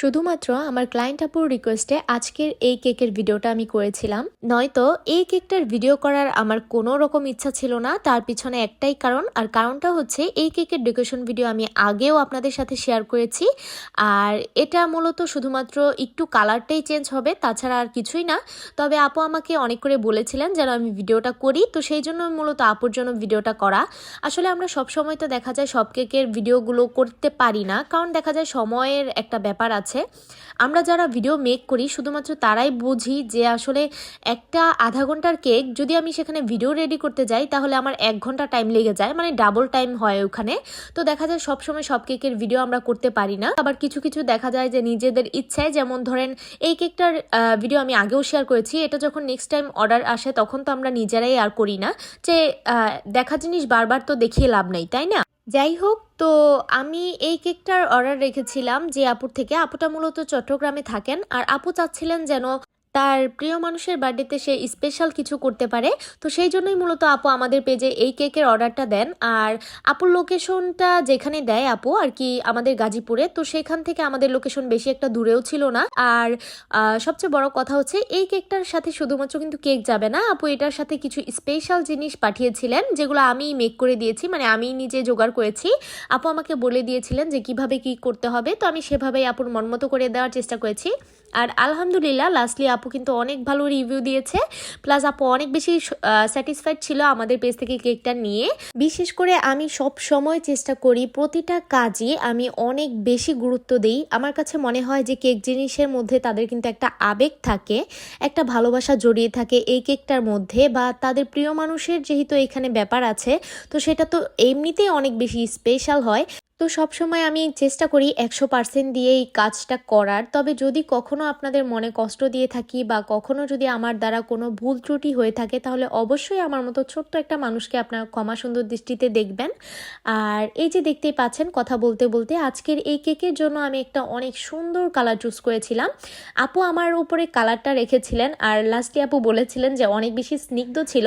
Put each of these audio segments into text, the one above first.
শুধুমাত্র আমার ক্লায়েন্ট আপুর রিকোয়েস্টে আজকের এই কেকের ভিডিওটা আমি করেছিলাম। নয়তো এই কেকটার ভিডিও করার আমার কোনো রকম ইচ্ছা ছিল না। তার পিছনে একটাই কারণ, আর কারণটা হচ্ছে এই কেকের ডেকোরেশন ভিডিও আমি আগেও আপনাদের সাথে শেয়ার করেছি। আর এটা মূলত শুধুমাত্র একটু কালারটাই চেঞ্জ হবে, তাছাড়া আর কিছুই না। তবে আপু আমাকে অনেক করে বলেছিলেন যেন আমি ভিডিওটা করি, তো সেই জন্য মূলত আপুর জন্য ভিডিওটা করা। আসলে আমরা সব সময় তো দেখা যায় সব কেকের ভিডিওগুলো করতে পারি না, কারণ দেখা যায় সময়ের একটা ব্যাপার আছে। আমরা যারা ভিডিও মেক করি শুধুমাত্র তারাই বুঝি যে আসলে একটা আধা ঘন্টার কেক যদি আমি সেখানে ভিডিও রেডি করতে যাই তাহলে আমার 1 ঘন্টা টাইম লেগে যায়, মানে ডাবল টাইম হয় ওখানে। তো দেখা যায় সব সময় সব কেকের ভিডিও আমরা করতে পারি না। আবার কিছু কিছু দেখা যায় যে নিজেদের ইচ্ছায়, যেমন ধরেন এই কেকটার ভিডিও আমি আগেও শেয়ার করেছি, এটা যখন নেক্সট টাইম অর্ডার আসে তখন তো আমরা নিজেরাই আর করি না, যে দেখা জিনিস বারবার তো দেখিয়ে লাভ নেই, তাই না? যাই হোক, তো আমি এই কেকটার অর্ডার রেখেছিলাম যে আপুর থেকে। আপুটা মূলত চট্টগ্রামে থাকেন, আর আপু চাচ্ছিলেন যেন তার প্রিয় মানুষের বার্থডেতে সে স্পেশাল কিছু করতে পারে। তো সেই জন্যই মূলত আপু আমাদের পেজে এই কেকের অর্ডারটা দেন। আর আপুর লোকেশনটা যেখানে দেয় আপু আর কি আমাদের গাজীপুরে, তো সেখান থেকে আমাদের লোকেশন বেশি একটা দূরেও ছিল না। আর সবচেয়ে বড় কথা হচ্ছে এই কেকটার সাথে শুধুমাত্র কিন্তু কেক যাবে না, আপু এটার সাথে কিছু স্পেশাল জিনিস পাঠিয়েছিলেন যেগুলো আমি মেক করে দিয়েছি, মানে আমি নিজে জোগাড় করেছি। আপু আমাকে বলে দিয়েছিলেন যে কিভাবে কি করতে হবে, তো আমি সেভাবেই আপুর মন মতো করে দেওয়ার চেষ্টা করেছি। আর আলহামদুলিল্লাহ লাস্টলি আপু কিন্তু অনেক ভালো রিভিউ দিয়েছে, প্লাস আপু অনেক বেশি স্যাটিসফাইড ছিল আমাদের পেজ থেকে কেকটা নিয়ে। বিশেষ করে আমি সব সময় চেষ্টা করি প্রতিটা কাজে আমি অনেক বেশি গুরুত্ব দিই। আমার কাছে মনে হয় যে কেক জিনিসের মধ্যে তাদের কিন্তু একটা আবেগ থাকে, একটা ভালোবাসা জড়িয়ে থাকে এই কেকটার মধ্যে, বা তাদের প্রিয় মানুষের যেহেতু এখানে ব্যাপার আছে, তো সেটা তো এমনিতেই অনেক বেশি স্পেশাল হয়। তো সবসময় আমি চেষ্টা করি 100% দিয়ে এই কাজটা করার। তবে যদি কখনো আপনাদের মনে কষ্ট দিয়ে থাকি বা কখনো যদি আমার দ্বারা কোনো ভুল ত্রুটি হয়ে থাকে, তাহলে অবশ্যই আমার মতো ছোট্ট একটা মানুষকে আপনার ক্ষমা সুন্দর দৃষ্টিতে দেখবেন। আর এই যে দেখতেই পাচ্ছেন কথা বলতে বলতে আজকের এই কেকের জন্য আমি একটা অনেক সুন্দর কালার চুজ করেছিলাম। আপু আমার উপরে কালারটা রেখেছিলেন, আর লাস্টে আপু বলেছিলেন যে অনেক বেশি স্নিগ্ধ ছিল।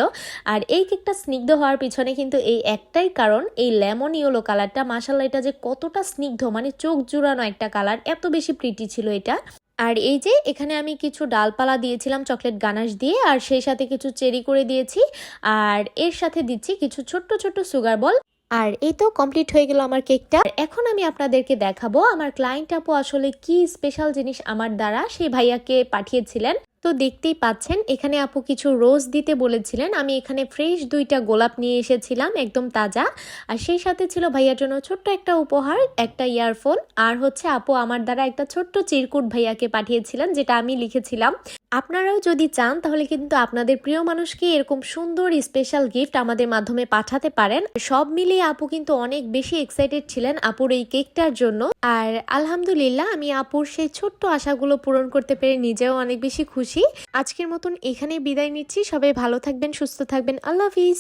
আর এই কেকটা স্নিগ্ধ হওয়ার পিছনে কিন্তু এই একটাই কারণ, এই লেমন ইয়েলো কালারটা। মাশাআল্লাহ, এটা যে কতটা স্নিগ্ধ, মানে চোখ জুড়ানো একটা কালার, এত বেশি প্রিটি ছিল এটা। আর এই যে এখানে আমি কিছু ডালপালা দিয়েছিলাম চকলেট গানাশ দিয়ে, আর সেই সাথে কিছু চেরি করে দিয়েছি, আর এর সাথে দিচ্ছি কিছু ছোট্ট ছোট্ট সুগার বল। আর এই তো কমপ্লিট হয়ে গেল আমার কেকটা। এখন আমি আপনাদেরকে দেখাবো আমার ক্লায়েন্ট আপু আসলে কি স্পেশাল জিনিস আমার দ্বারা সেই ভাইয়াকে পাঠিয়েছিলেন। তো দেখতেই পাচ্ছেন এখানে আপু কিছু রোজ দিতে বলেছিলেন, আমি এখানে ফ্রেশ 2টা গোলাপ নিয়ে এসেছিলাম, একদম তাজা। আর সেই সাথে ছিল ভাইয়ার জন্য ছোট্ট একটা উপহার, একটা ইয়ারফোন। আর হচ্ছে আপু আমার দ্বারা একটা ছোট্ট চিরকুট ভাইয়াকে পাঠিয়েছিলেন, যেটা আমি লিখেছিলাম। আপনারাও যদি চান তাহলে কিন্তু আপনাদের প্রিয় মানুষকে এরকম সুন্দর স্পেশাল গিফট আমাদের মাধ্যমে পাঠাতে পারেন। সব মিলিয়ে আপু কিন্তু অনেক বেশি এক্সাইটেড ছিলেন আপুর এই কেকটার জন্য। আর আলহামদুলিল্লাহ আমি আপুর সেই ছোট্ট আশাগুলো পূরণ করতে পেরে নিজেও অনেক বেশি খুশি। আজকের মতন এখানেই বিদায় নিচ্ছি। সবাই ভালো থাকবেন, সুস্থ থাকবেন। আল্লাহ হাফিজ।